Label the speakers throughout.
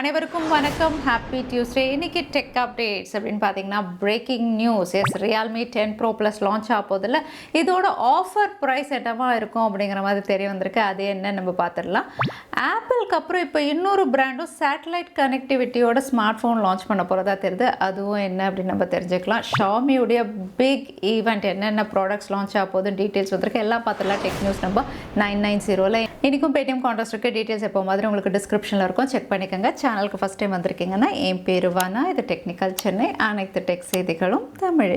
Speaker 1: அனைவருக்கும் வணக்கம். Happy Tuesday. இன்னைக்கு டெக் அப்டேட்ஸ் அப்படின்னு பார்த்தீங்கன்னா breaking news. Realme 10 Pro Plus launch ஆக போதில்ல, இதோட ஆஃபர் ப்ரைஸ் என்னவா இருக்கும் அப்படிங்கிற மாதிரி தெரிய வந்திருக்கு. அது என்ன நம்ம பார்த்துடலாம். ஆப்பிளுக்கு அப்புறம் இப்போ இன்னொரு பிராண்டும் சேட்டலைட் கனெக்டிவிட்டியோட ஸ்மார்ட் ஃபோன் லான்ச் பண்ண போகிறதா தெரியுது. அதுவும் என்ன அப்படின்னு நம்ம தெரிஞ்சுக்கலாம். ஷாமியுடைய பிக் ஈவெண்ட் என்னென்ன ப்ராடக்ட்ஸ் லான்ச் ஆக போகுது டீட்டெயில்ஸ் வந்திருக்கு. எல்லாம் பார்த்துடலாம். Tech news number 990. இன்றைக்கும் பேடிஎம் கான்டெஸ்ட் இருக்குது. டீட்டெயில்ஸ் எப்போ மாதிரி உங்களுக்கு டிஸ்கிரிப்ஷனில் இருக்கும், செக் பண்ணிக்கோங்க. சேனலுக்கு ஃபஸ்ட் டைம் வந்திருக்கீங்கன்னா என் பேர் வானா. இது டெக்னிக்கல் சென்னை. அனைத்து டெக் செய்திகளும் தமிழ்.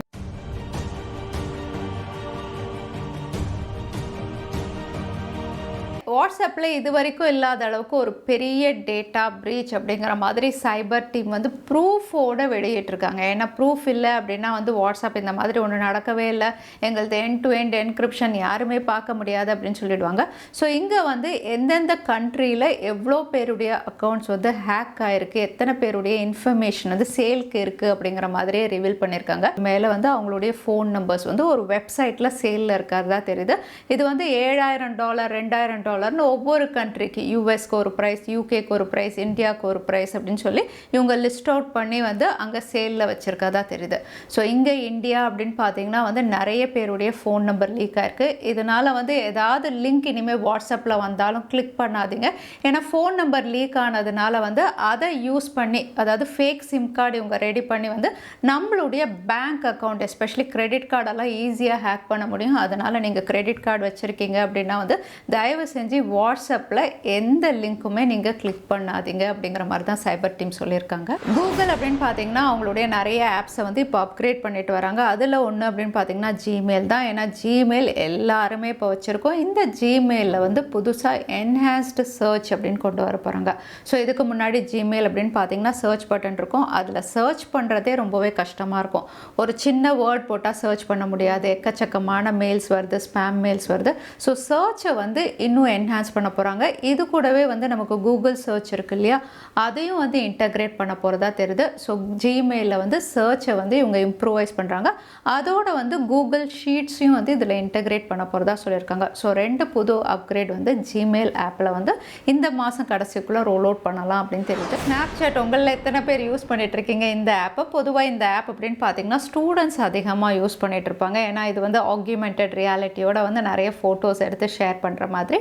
Speaker 1: வாட்ஸ்அப்பில் இது வரைக்கும் இல்லாத அளவுக்கு ஒரு பெரிய டேட்டா ப்ரீச் அப்படிங்கிற மாதிரி சைபர் டீம் வந்து ப்ரூஃபோடு வெளியிட்டிருக்காங்க. ஏன்னா ப்ரூஃப் இல்லை அப்படின்னா வந்து வாட்ஸ்அப் இந்த மாதிரி ஒன்று நடக்கவே இல்லை, எங்களது எண்ட் டு எண்ட் என்கிரிப்ஷன் யாருமே பார்க்க முடியாது அப்படின்னு சொல்லிடுவாங்க. ஸோ இங்கே வந்து எந்தெந்த கண்ட்ரியில் எவ்வளோ பேருடைய அக்கௌண்ட்ஸ் வந்து ஹேக் ஆகிருக்கு, எத்தனை பேருடைய இன்ஃபர்மேஷன் வந்து சேல்க்கு இருக்குது அப்படிங்கிற மாதிரியே ரிவீல் பண்ணியிருக்காங்க. மேலே வந்து அவங்களுடைய ஃபோன் நம்பர்ஸ் வந்து ஒரு வெப்சைட்டில் சேலில் இருக்கிறதா தெரியுது. இது வந்து $7,000 $2,000 ஒவ்வொரு கண்ட்ரிக்கு, யூஎஸ்க்கு ஒரு ப்ரைஸ், யூகேக்கு ஒரு ப்ரைஸ், இந்தியாவுக்கு ஒரு ப்ரைஸ் அப்படின்னு சொல்லி இவங்க லிஸ்ட் அவுட் பண்ணி வந்து அங்கே சேலில் வச்சுருக்கதா தெரியுது. ஸோ இங்கே இந்தியா அப்படின்னு பார்த்தீங்கன்னா வந்து நிறைய பேருடைய ஃபோன் நம்பர் லீக் ஆயிருக்கு. இதனால் வந்து ஏதாவது லிங்க் இனிமேல் வாட்ஸ்அப்பில் வந்தாலும் கிளிக் பண்ணாதீங்க. ஏன்னா ஃபோன் நம்பர் லீக் ஆனதுனால வந்து அதை யூஸ் பண்ணி, அதாவது ஃபேக் சிம் கார்டு இவங்க ரெடி பண்ணி வந்து நம்மளுடைய பேங்க் அக்கௌண்ட் எஸ்பெஷலி கிரெடிட் கார்டெல்லாம் ஈஸியாக ஹேக் பண்ண முடியும். அதனால் நீங்கள் கிரெடிட் கார்டு வச்சுருக்கீங்க அப்படின்னா வந்து தயவு செஞ்சு வாட்ஸ்அப்பில் எந்த லிங்க்குமே நீங்கள் கிளிக் பண்ணாதீங்க அப்படிங்கிற மாதிரி தான் சைபர் டீம் சொல்லியிருக்காங்க. கூகுள் அப்படின்னு பார்த்தீங்கன்னா அவங்களுடைய நிறைய ஆப்ஸை வந்து இப்போ அப்கிரேட் பண்ணிட்டு வராங்க. அதில் ஒன்று அப்படின்னு பார்த்தீங்கன்னா ஜிமெயில் தான். ஏன்னா ஜிமெயில் எல்லாருமே இப்போ வச்சுருக்கோம். இந்த ஜிமெயிலில் வந்து புதுசாக என்ஹான்ஸ்டு சர்ச் அப்படின்னு கொண்டு வர போகிறாங்க. ஸோ இதுக்கு முன்னாடி ஜிமெயில் அப்படின்னு பார்த்தீங்கன்னா சர்ச் பட்டன் இருக்கும். அதில் சர்ச் பண்ணுறதே ரொம்பவே கஷ்டமாக இருக்கும். ஒரு சின்ன வேர்ட் போட்டால் சர்ச் பண்ண முடியாது, எக்கச்சக்கமான மெயில்ஸ் வருது, ஸ்பேம் மெயில்ஸ் வருது. ஸோ சர்ச்சை வந்து இன்னும் என்ஹான்ஸ் பண்ண போகிறாங்க. இது கூடவே வந்து நமக்கு கூகுள் சர்ச் இருக்கு இல்லையா, அதையும் வந்து இன்டகிரேட் பண்ண போகிறதா தெரியுது. ஸோ ஜிமெயிலில் வந்து சர்ச்சை வந்து இவங்க இம்ப்ரூவைஸ் பண்ணுறாங்க. அதோட வந்து கூகுள் ஷீட்ஸையும் வந்து இதில் இன்டகிரேட் பண்ண போகிறதா சொல்லியிருக்காங்க. ஸோ 2 புது அப்கிரேட் வந்து ஜிமெயில் ஆப்பில் வந்து இந்த மாதம் கடைசிக்குள்ளே ரோல் அவுட் பண்ணலாம் அப்படின்னு தெரியுது. ஸ்னாப்சாட் உங்களில் எத்தனை பேர் யூஸ் பண்ணிட்டு இருக்கீங்க இந்த ஆப்பை? பொதுவாக இந்த ஆப் அப்படின்னு பார்த்தீங்கன்னா ஸ்டூடெண்ட்ஸ் அதிகமாக யூஸ் பண்ணிட்டு இருப்பாங்க. ஏன்னா இது வந்து ஆக்யூமெண்டட் ரியாலிட்டியோட வந்து நிறைய ஃபோட்டோஸ் எடுத்து ஷேர் பண்ணுற மாதிரி.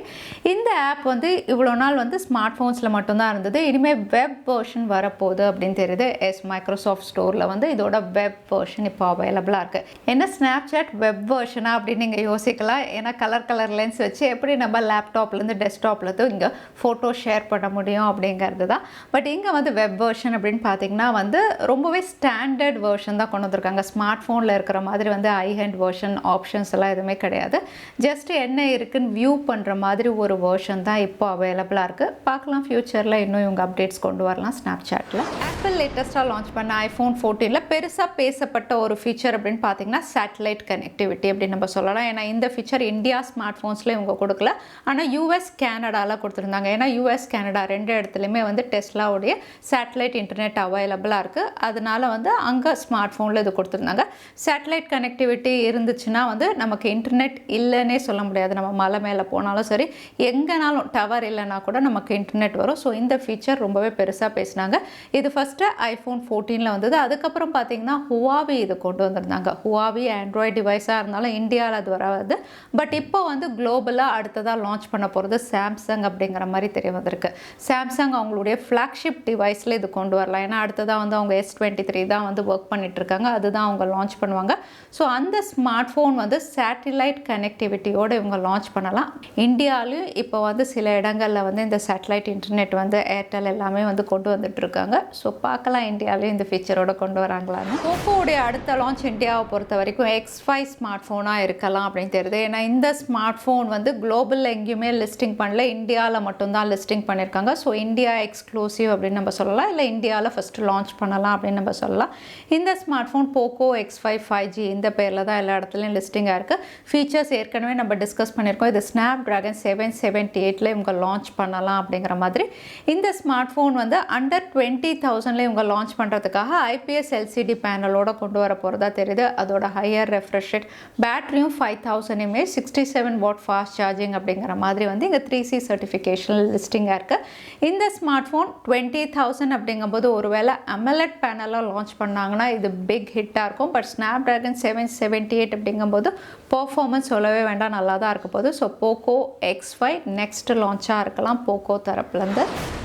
Speaker 1: இந்த ஆப் வந்து இவ்வளோ நாள் வந்து ஸ்மார்ட் ஃபோன்ஸில் மட்டும்தான் இருந்தது. இனிமேல் வெப் வெர்ஷன் வரப்போகுது அப்படின்னு தெரியுது. மைக்ரோசாஃப்ட் ஸ்டோரில் வந்து இதோட வெப் வெர்ஷன் இப்போ அவைலபிளாக இருக்குது. என்ன ஸ்னாப்சாட் வெப் வெர்ஷனா அப்படின்னு நீங்கள் யோசிக்கலாம். ஏன்னா கலர் லென்ஸ் வச்சு எப்படி நம்ம லேப்டாப்லேருந்து டெஸ்க்டாப்லேருந்து இங்கே ஃபோட்டோ ஷேர் பண்ண முடியும் அப்படிங்கிறது தான். பட் இங்கே வந்து வெப் வெர்ஷன் அப்படின்னு பார்த்தீங்கன்னா வந்து ரொம்பவே ஸ்டாண்டர்ட் வெர்ஷன் தான் கொண்டு வந்திருக்காங்க. ஸ்மார்ட் ஃபோனில் இருக்கிற மாதிரி வந்து ஐ ஹேண்ட் வெர்ஷன் ஆப்ஷன்ஸ் எல்லாம் எதுவுமே கிடையாது. ஜஸ்ட் என்ன இருக்குன்னு வியூ பண்ணுற மாதிரி ஒரு வெர்ஷன் தான் இப்போ அவைலபிளாக இருக்குது. பார்க்கலாம் ஃபியூச்சரில் இன்னும் இவங்க அப்டேட்ஸ் கொண்டு வரலாம் ஸ்னாப்சாட்டில். ஆப்பிள் லேட்டஸ்ட்டாக லான்ச் பண்ண ஐஃபோன் 14 பெருசாக பேசப்பட்ட ஒரு ஃபீச்சர் அப்படின்னு பார்த்தீங்கன்னா சேட்டலைட் கனெக்டிவிட்டி அப்படின்னு நம்ம சொல்லலாம். ஏன்னா இந்த ஃபீச்சர் இந்தியா ஸ்மார்ட் ஃபோன்ஸில் இவங்க கொடுக்கல, ஆனால் யூஎஸ் கேனடாவில் கொடுத்துருந்தாங்க. ஏன்னா யூஎஸ் கேனடா 2 இடத்துலையுமே வந்து டெஸ்லாவுடைய சேட்டலைட் இன்டர்நெட் அவைலபிளாக இருக்குது. அதனால வந்து அங்கே ஸ்மார்ட் ஃபோனில் இது கொடுத்துருந்தாங்க. சேட்டலைட் கனெக்டிவிட்டி இருந்துச்சுன்னா வந்து நமக்கு இன்டர்நெட் இல்லைன்னே சொல்ல முடியாது. நம்ம மலை மேலே போனாலும் சரி, எங்கேனாலும் டவர் இல்லைனா கூட நமக்கு இன்டர்நெட் வரும். ஸோ இந்த ஃபீச்சர் ரொம்பவே பெருசாக பேசினாங்க. இது ஃபஸ்ட்டு ஐஃபோன் 14 வந்தது. அதுக்கப்புறம் பார்த்தீங்கன்னா ஹுவாவி இது கொண்டு வந்திருந்தாங்க. ஹுவாவி ஆண்ட்ராய்டு டிவைஸாக இருந்தாலும் இந்தியாவில் அது வராது. பட் இப்போ வந்து குளோபலாக அடுத்ததாக லான்ச் பண்ண போகிறது சாம்சங் அப்படிங்கிற மாதிரி தெரிய வந்திருக்கு. சாம்சங் அவங்களுடைய ஃப்ளாக்ஷிப் டிவைஸில் இது கொண்டு வரலாம். ஏன்னா அடுத்ததாக வந்து அவங்க S23 தான் வந்து ஒர்க் பண்ணிகிட்ருக்காங்க. அதுதான் அவங்க லான்ச் பண்ணுவாங்க. ஸோ அந்த ஸ்மார்ட் ஃபோன் வந்து சேட்டிலைட் கனெக்டிவிட்டியோடு இவங்க லான்ச் பண்ணலாம். இந்தியாவிலையும் இப்போ வந்து சில இடங்களில் வந்து இந்த சேட்டலைட் இன்டர்நெட் வந்து ஏர்டெல் எல்லாமே வந்து கொண்டு வந்துட்டு இருக்காங்க. ஸோ பார்க்கலாம் இந்தியாவிலையும் இந்த ஃபீச்சரோட கொண்டு வராங்களான்னு. போக்கோவுடைய அடுத்த லான்ச் இந்தியாவை பொறுத்த வரைக்கும் X5 ஸ்மார்ட் ஃபோனாக இருக்கலாம் அப்படின்னு தெரியுது. ஏன்னா இந்த ஸ்மார்ட் ஃபோன் வந்து குளோபலில் எங்கேயுமே லிஸ்டிங் பண்ணல, இந்தியாவில் மட்டும்தான் லிஸ்டிங் பண்ணியிருக்காங்க. ஸோ இந்தியா எக்ஸ்க்ளூசிவ் அப்படின்னு நம்ம சொல்லலாம், இல்லை இந்தியாவில் ஃபஸ்ட்டு லான்ச் பண்ணலாம் அப்படின்னு நம்ம சொல்லலாம். இந்த smart phone Poco X5 5G இந்த பேரில் தான் எல்லா இடத்துலையும் லிஸ்டிங்காக இருக்குது. ஃபீச்சர்ஸ் ஏற்கனவே நம்ம டிஸ்கஸ் பண்ணியிருக்கோம். இது Snapdragon 7 778ல இவங்க லான்ச் பண்ணலாம் அப்படிங்கிற மாதிரி இந்த ஸ்மார்ட் ஃபோன் வந்து அண்டர் 20,000ல இவங்க லான்ச் பண்ணுறதுக்காக IPS LCD பேனலோட கொண்டு வர போகிறதா தெரியுது. அதோட ஹையர் ரெஃப்ரெஷ் ரேட், பேட்டரியும் 5000 mAh, 67 வாட் ஃபாஸ்ட் சார்ஜிங் அப்படிங்கிற மாதிரி வந்து இங்கே 3C சர்டிஃபிகேஷன் லிஸ்டிங்காக இருக்குது. இந்த ஸ்மார்ட் ஃபோன் 20,000 அப்படிங்கும்போது ஒருவேளை AMOLED பேனலாக லான்ச் பண்ணாங்கன்னா இது பிக் ஹிட்டாக இருக்கும். பட் ஸ்னாப்ட்ராகன் 778 அப்படிங்கும்போது பர்ஃபார்மன்ஸ் சொல்லவே வேண்டாம், நல்லா தான் இருக்க போகுது. ஸோ Poco X5 நெக்ஸ்ட் லான்ச்சாக இருக்கலாம் போக்கோ தரப்புலேருந்து.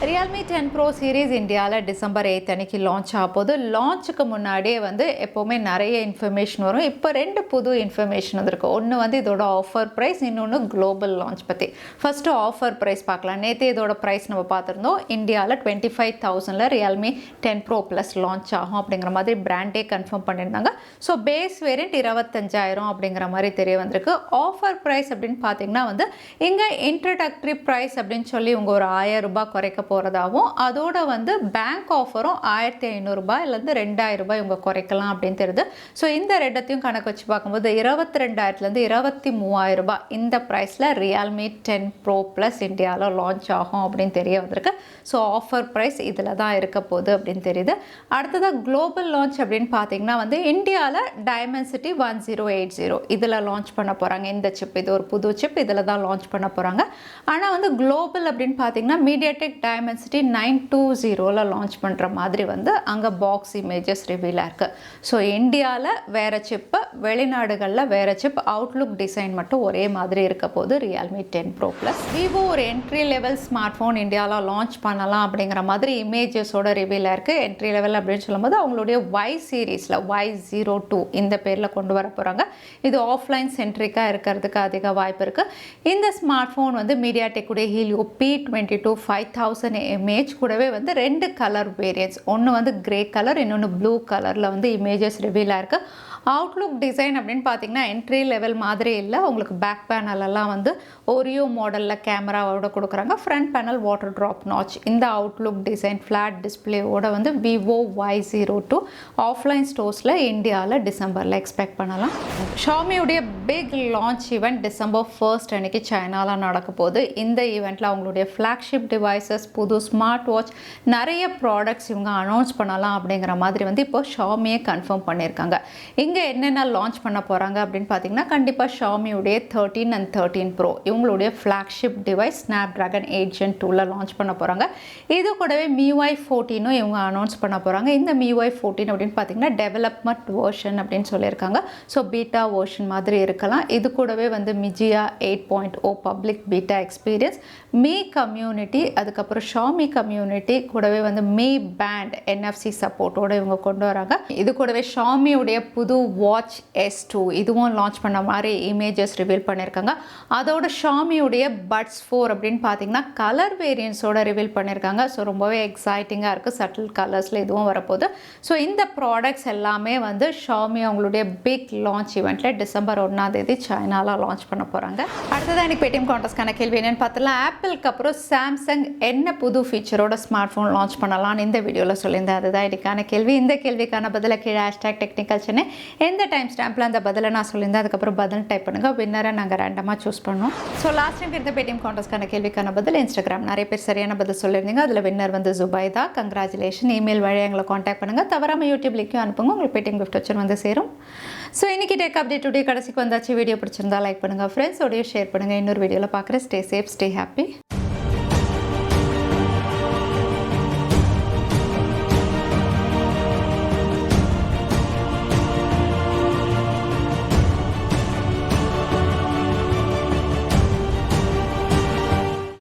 Speaker 1: Realme 10 Pro சீரீஸ் இந்தியாவில் December 8 அன்னைக்கு லான்ச் ஆக போகுது. லான்ச்சுக்கு முன்னாடியே வந்து எப்போவுமே நிறைய இன்ஃபர்மேஷன் வரும். இப்போ 2 புது இன்ஃபர்மேஷன் வந்திருக்கு. ஒன்று வந்து இதோட ஆஃபர் ப்ரைஸ், இன்னொன்று குளோபல் லான்ச் பற்றி. ஃபஸ்ட்டு ஆஃபர் ப்ரைஸ் பார்க்கலாம். நேற்று இதோட ப்ரைஸ் நம்ம பார்த்துருந்தோம். இந்தியாவில் 25,000ல் Realme 10 Pro Plus லான்ச் ஆகும் அப்படிங்கிற மாதிரி பிராண்டே கன்ஃபார்ம் பண்ணியிருந்தாங்க. ஸோ பேஸ் வேரியண்ட் 25,000 அப்படிங்கிற மாதிரி தெரிய வந்திருக்கு. ஆஃபர் ப்ரைஸ் அப்படின்னு பார்த்தீங்கன்னா வந்து இங்கே இன்ட்ரடக்டரி ப்ரைஸ் அப்படின்னு சொல்லி இவங்க ஒரு 1000 ரூபாய் குறைக்க போகிறதாகவும், அதோட வந்து பேங்க் ஆஃபரும் 1500 ரூபாயிலேருந்து 2000 ரூபாய் இவங்க குறைக்கலாம் அப்படின்னு தெரியுது. ஸோ இந்த ரெண்டத்தையும் கணக்கு வச்சு பார்க்கும்போது 22,000லேருந்து 23,000 ரூபாய் இந்த ப்ரைஸில் Realme 10 Pro Plus இந்தியாவில் லான்ச் ஆகும் அப்படின்னு தெரிய வந்திருக்கு. ஸோ ஆஃபர் ப்ரைஸ் இதில் தான் இருக்க போகுது அப்படின்னு தெரியுது. அடுத்ததாக குளோபல் லான்ச் அப்படின்னு பார்த்தீங்கன்னா வந்து இந்தியாவில் Dimensity 1080 இதில் லான்ச் பண்ண போகிறாங்க. இந்த சிப், இது ஒரு புது சிப், இதில் தான் லான்ச் பண்ண போகிறாங்க. ஆனால் வந்து குளோபல் அப்படின்னு பார்த்தீங்கன்னா MediaTek Dimensity 920ல் லான்ச் பண்ணுற மாதிரி வந்து அங்கே பாக்ஸ் இமேஜஸ் ரிவீலாக இருக்குது. ஸோ இந்தியாவில் வேறு சிப்பு, வெளிநாடுகளில் வேறு சிப், அவுட்லுக் டிசைன் மட்டும் ஒரே மாதிரி இருக்க போது Realme 10 Pro Plus. விவோ ஒரு என்ட்ரி லெவல் ஸ்மார்ட் ஃபோன் இந்தியாவில் லான்ச் பண்ணலாம் அப்படிங்கிற மாதிரி இமேஜஸோட ரிவீலாக இருக்குது. என்ட்ரி லெவல் அப்படின்னு சொல்லும்போது அவங்களுடைய Y சீரீஸில் Y02 இந்த பேரில் கொண்டு வர போகிறாங்க. இது ஆஃப்லைன் சென்ட்ரிக்காக இருக்கிறதுக்கு அதிக வாய்ப்பு இருக்குது. இந்த ஸ்மார்ட் ஃபோன் வந்து MediaTek உடைய Helio P22 5000 mAh கூடவே வந்து 2 கலர் வேரியன்ட்ஸ், ஒன்று வந்து கிரே கலர், இன்னொன்று ப்ளூ கலரில் வந்து இமேஜஸ் ரிவீலாக இருக்குது. அவுட்லுக் டிசைன் அப்படின்னு பார்த்தீங்கன்னா என்ட்ரி லெவல் மாதிரி இல்லை. உங்களுக்கு பேக் பேனலெல்லாம் வந்து ஓரியோ மாடலில் கேமராவோட கொடுக்குறாங்க. Front panel water drop notch. இந்த அவுட்லுக் டிசைன் ஃப்ளாட் டிஸ்பிளேவோட வந்து விவோ Y02 ஆஃப்லைன் ஸ்டோர்ஸில் இந்தியாவில் டிசம்பரில் எக்ஸ்பெக்ட் பண்ணலாம். ஷாமியுடைய பிக் லான்ச் ஈவெண்ட் December 1 அன்னைக்கு சைனாவில் நடக்க போகுது. இந்த ஈவெண்ட்டில் அவங்களுடைய ஃப்ளாக்ஷிப் டிவைசஸ், புது ஸ்மார்ட் வாட்ச், நிறைய ப்ராடக்ட்ஸ் இவங்க அனௌன்ஸ் பண்ணலாம் அப்படிங்கிற மாதிரி வந்து இப்போ ஷாமியை கன்ஃபார்ம் பண்ணியிருக்காங்க. இங்கே என்னென்ன லான்ச் பண்ண போகிறாங்க அப்படின்னு பார்த்தீங்கன்னா கண்டிப்பாக ஷாமியுடைய 13 and 13 Pro இவங்களுடைய ஃப்ளாக்ஷிப் டிவைஸ் ஸ்னாப்ட்ராகன் 8 Gen 2ல் லான்ச் பண்ண போகிறாங்க. இது கூடவே MIUI 14 இவங்க அனௌன்ஸ் பண்ண போகிறாங்க. இந்த MIUI 14 அப்படின்னு பார்த்தீங்கன்னா டெவலப்மெண்ட் வெர்ஷன் அப்படின்னு சொல்லியிருக்காங்க. ஸோ பீட்டா வெர்ஷன் மாதிரி இருக்கலாம். இது கூடவே வந்து மிஜியா 8.0 public beta experience, me community, அதுக்கப்புறம் ஷாமி கம்யூனிட்டி கூடவே வந்து மீ பேண்ட் NFC சப்போர்ட்டோட இவங்க கொண்டு வராங்க. இது கூடவே ஷாமியுடைய புது வாட்ச் S2 இதுவும் லான்ச் பண்ண மாதிரி இமேஜஸ் ரிவீல் பண்ணியிருக்காங்க. அதோட ஷாமியுடைய பட்ஸ் 4 அப்படின்னு பார்த்தீங்கன்னா கலர் வேரியன்ஸோட ரிவீல் பண்ணியிருக்காங்க. ஸோ ரொம்பவே எக்ஸைட்டிங்காக இருக்குது. சட்டில் கலர்ஸில் இதுவும் வரப்போகுது. ஸோ இந்த ப்ராடக்ட்ஸ் எல்லாமே வந்து ஷாமி அவங்களுடைய பிக் லான்ச் ஈவெண்ட்டில் December 1 சைனாவில் லான்ச் பண்ண போகிறாங்க. அடுத்ததான் எனக்கு பேடிஎம் கான்டெஸ்ட்கான கேள்வி என்னென்னு பார்த்தலாம். ஆப்பிளுக்கு அப்புறம் சாம்சங் என்ன புது ஃபீச்சரோட ஸ்மார்ட் ஃபோன் லான்ச் பண்ணலாம்னு இந்த வீடியோவில் சொல்லியிருந்தேன். அதுதான் இதுக்கான கேள்வி. இந்த கேள்விக்கான பதிலை கீழே #Technical Chennai எந்த டைம் ஸ்டாம்பில் அந்த பதிலை நான் சொல்லியிருந்தேன் அதுக்கப்புறம் பதில் டைப் பண்ணுங்கள். வின்னரை நாங்கள் ரேண்டமாக சூஸ் பண்ணோம். ஸோ லாஸ்ட் டைம் இருந்த பேடிஎம் கான்டெஸ்ட்கான கேள்விக்கான பதில் Instagram நிறைய பேர் சரியான பதில் சொல்லியிருந்தீங்க. அதில் வின்னர் வந்து ஜுபைதா. கங்க்ராச்சுலேஷன். இமெயில் வழியாக எங்களை காண்டாக்ட் பண்ணுங்கள். தவறாமல் யூடியூப் லிங்க்கும் அனுப்புங்க. உங்களுக்கு பேடிஎம் கிஃப்ட் வச்சு வந்து சேரும். ஸோ இன்றைக்கி டேக் அப்டேட் டுடே கடைசிக்கு வந்தாச்சு. வீடியோ பிடிச்சிருந்தா லைக் பண்ணுங்கள், ஃப்ரெண்ட்ஸோடையும் ஷேர் பண்ணுங்கள். இன்னொரு வீடியோவில் பார்க்குறேன். Stay safe, stay happy.